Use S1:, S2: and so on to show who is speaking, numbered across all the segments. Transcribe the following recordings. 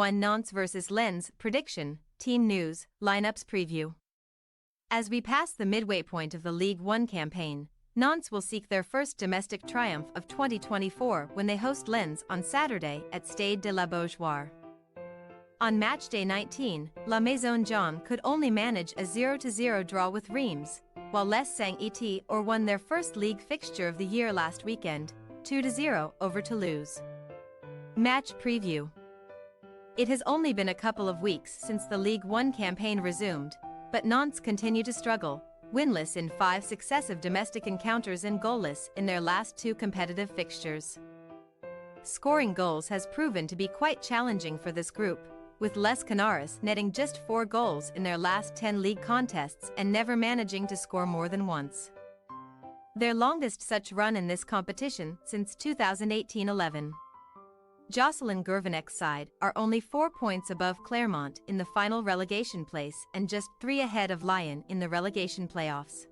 S1: 1 Nantes vs Lens, prediction, team news, lineups preview. As we pass the midway point of the Ligue 1 campaign, Nantes will seek their first domestic triumph of 2024 when they host Lens on Saturday at Stade de la Beaujoire. On matchday 19, La Maison Jaune could only manage a 0-0 draw with Reims, while Les Saint-Étienne won their first league fixture of the year last weekend, 2-0 over Toulouse. Match preview. It has only been a couple of weeks since the Ligue 1 campaign resumed, but Nantes continue to struggle, winless in 5 successive domestic encounters and goalless in their last 2 competitive fixtures. Scoring goals has proven to be quite challenging for this group, with Les Canaris netting just 4 goals in their last 10 league contests and never managing to score more than once. Their longest such run in this competition since 2018-11. Jocelyn Gourvenec's side are only 4 points above Clermont in the final relegation place and just 3 ahead of Lyon in the relegation playoffs.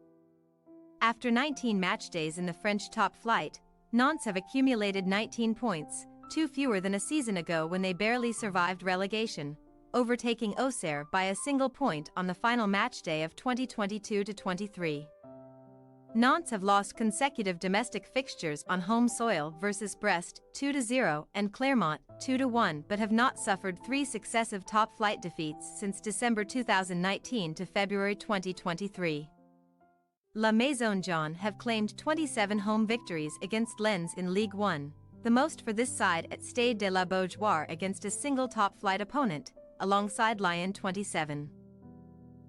S1: After 19 match days in the French top flight, Nantes have accumulated 19 points, 2 fewer than a season ago when they barely survived relegation, overtaking Auxerre by a single point on the final match day of 2022-23. Nantes have lost consecutive domestic fixtures on home soil versus Brest 2-0 and Clermont 2-1 but have not suffered 3 successive top-flight defeats since December 2019 to February 2023. La Maison Jaune have claimed 27 home victories against Lens in Ligue 1, the most for this side at Stade de la Beaujoire against a single top-flight opponent, alongside Lyon 27.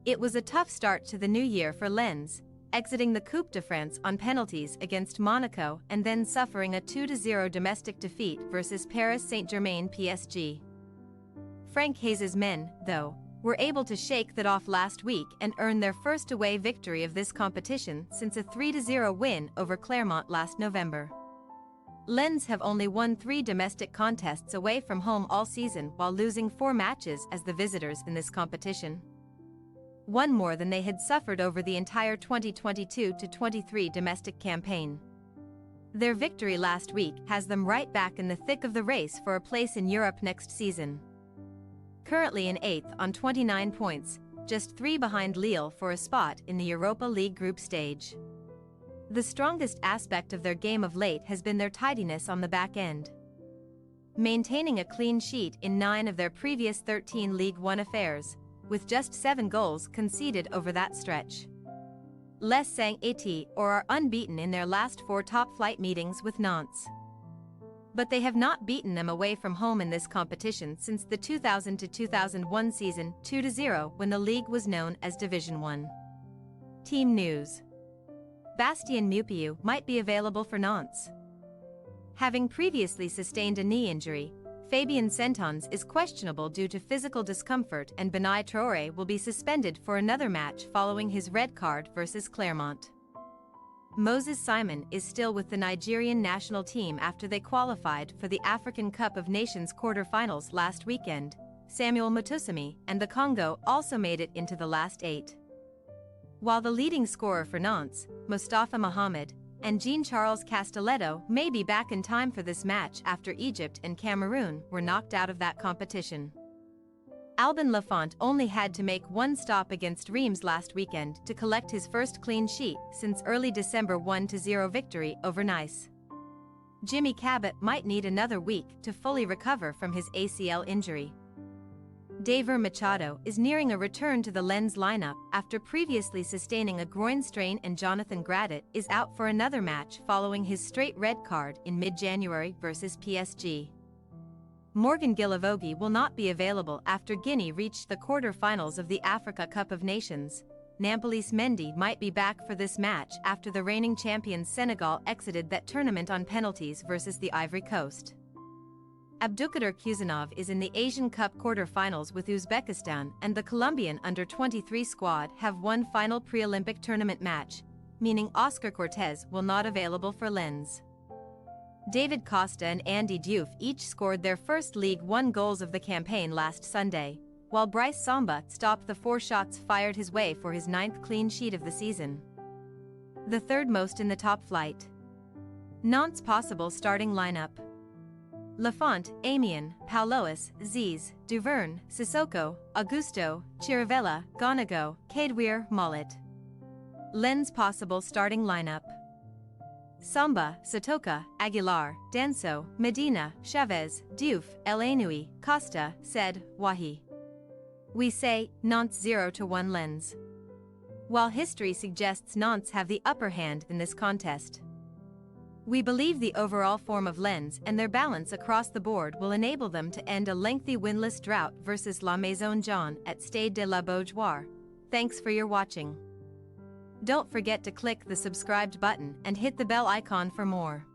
S1: It was a tough start to the new year for Lens, exiting the Coupe de France on penalties against Monaco and then suffering a 2-0 domestic defeat versus Paris Saint-Germain PSG. Frank Hayes' men, though, were able to shake that off last week and earn their first away victory of this competition since a 3-0 win over Clermont last November. Lens have only won 3 domestic contests away from home all season while losing 4 matches as the visitors in this competition. 1 more than they had suffered over the entire 2022-23 domestic campaign. Their victory last week has them right back in the thick of the race for a place in Europe next season. Currently in 8th on 29 points, just 3 behind Lille for a spot in the Europa League group stage. The strongest aspect of their game of late has been their tidiness on the back end, maintaining a clean sheet in 9 of their previous 13 Ligue 1 affairs, with just 7 goals conceded over that stretch. Les Saint-Étienne are unbeaten in their last 4 top-flight meetings with Nantes. But they have not beaten them away from home in this competition since the 2000-2001 season 2-0 when the league was known as Division 1. Team news. Bastien Moupiou might be available for Nantes. Having previously sustained a knee injury, Fabien Centons is questionable due to physical discomfort and Benai Traoré will be suspended for another match following his red card versus Clermont. Moses Simon is still with the Nigerian national team after they qualified for the African Cup of Nations quarter-finals last weekend. Samuel Mutusami and the Congo also made it into the last 8. While the leading scorer for Nantes, Mustafa Mohamed, and Jean-Charles Castelletto may be back in time for this match after Egypt and Cameroon were knocked out of that competition. Albin Lafont only had to make 1 stop against Reims last weekend to collect his first clean sheet since early December 1-0 victory over Nice. Jimmy Cabot might need another week to fully recover from his ACL injury. Daver Machado is nearing a return to the Lens lineup after previously sustaining a groin strain, and Jonathan Gradit is out for another match following his straight red card in mid-January versus PSG. Morgan Guilavogui will not be available after Guinea reached the quarter-finals of the Africa Cup of Nations. Nampalys Mendy might be back for this match after the reigning champions Senegal exited that tournament on penalties versus the Ivory Coast. Abdulkader Kuzanov is in the Asian Cup quarter-finals with Uzbekistan, and the Colombian under-23 squad have one final pre-Olympic tournament match, meaning Oscar Cortez will not available for Lens. David Costa and Andy Diouf each scored their first Ligue 1 goals of the campaign last Sunday, while Bryce Samba stopped the 4 shots fired his way for his 9th clean sheet of the season, the 3rd most in the top flight. Nantes' possible starting lineup. Lafont, Amiens, Paulois, Ziz, Duverne, Sissoko, Augusto, Chirivella, Gonago, Cadewere, Mollet. Lens possible starting lineup: Samba, Sotoka, Aguilar, Danso, Medina, Chavez, Diouf, El Ainoui, Costa, Said, Wahi. We say, Nantes 0-1 Lens. While history suggests Nantes have the upper hand in this contest, we believe the overall form of Lens and their balance across the board will enable them to end a lengthy winless drought versus La Maison Jaune at Stade de la Beaujoire. Thanks for your watching. Don't forget to click the subscribed button and hit the bell icon for more.